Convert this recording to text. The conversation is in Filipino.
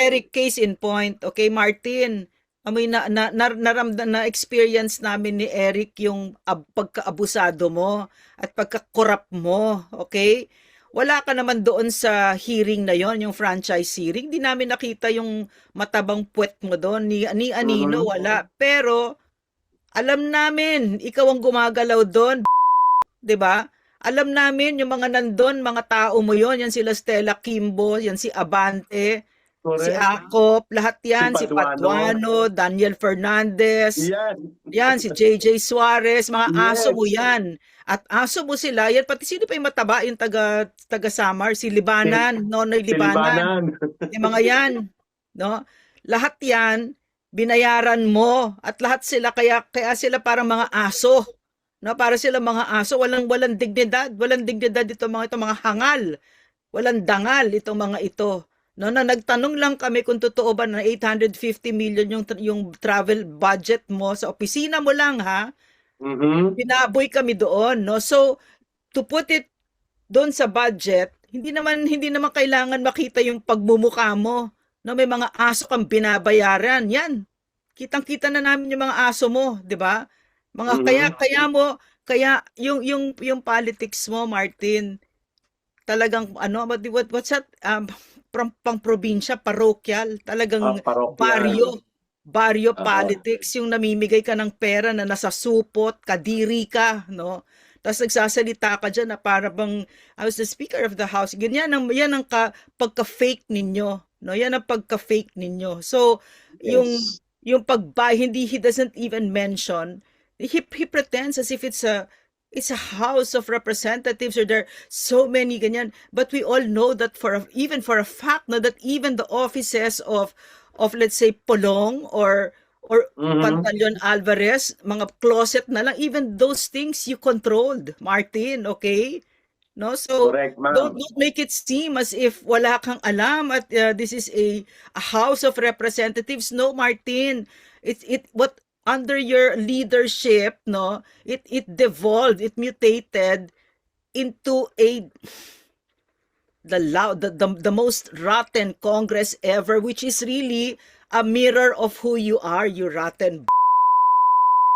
Eric, case in point. Okay, Martin. Amoy na-experience namin ni Eric yung pagkaabusado mo at pagkakorap mo. Okay? Wala ka naman doon sa hearing na yon, yung franchise hearing. Di namin nakita yung matabang puwet mo doon. Ni Anino, Mhm. wala. Pero, alam namin, ikaw ang gumagalaw doon, 'di ba? Alam namin yung mga nandun, mga tao mo yon, yan sila Stella Kimbo, yan si Abante, si Correct. Akop, lahat Si yan, si Paduano. Patuano, Daniel Fernandez, Yan. yan, si JJ Suarez, mga aso mo Yes. yan. At aso mo sila, yan, pati sino pa yung mataba, yung taga Samar, si Si, Libanan, Nonoy si Libanan, Libanan. yung mga yan, no? Lahat yan, binayaran mo, at lahat sila, kaya sila parang mga aso, no? Para sila mga aso, walang dignidad ito mga hangal, walang dangal itong mga ito. No, na nagtanong lang kami kung totoo ba na 850 million yung travel budget mo sa opisina mo lang, ha? Mhm. Binaboy kami doon, no? So, to put it doon sa budget, hindi naman kailangan makita yung pagmumukha mo. No, may mga aso kang binabayaran. Yan. Kitang-kita na namin yung mga aso mo, 'di ba? Mga kaya Mhm. kaya mo kaya yung politics mo, Martin, talagang ano, what's that? Pang probinsya, parokyal, talagang Parokyal. baryo Oo. politics, yung namimigay ka ng pera na nasa supot, kadiri ka, no? Tapos nagsasalita ka dyan na para bang I was the Speaker of the House. Yan ang pagka-fake ninyo, no? Yan ang pagka-fake ninyo. So, yung Yes. yung hindi, he doesn't even mention, he pretends as if it's a house of representatives, or there are so many ganyan, but we all know that even for a fact, no, that even the offices of let's say Polong or Mhm. Pantaleon Alvarez, mga closet na lang, even those things you controlled, Martin, okay? No, so Correct, don't ma'am. don't make it seem as if wala kang alam at this is a house of representatives. No, Martin, it what under your leadership, no, it devolved, it mutated into the most rotten Congress ever, which is really a mirror of who you are, you rotten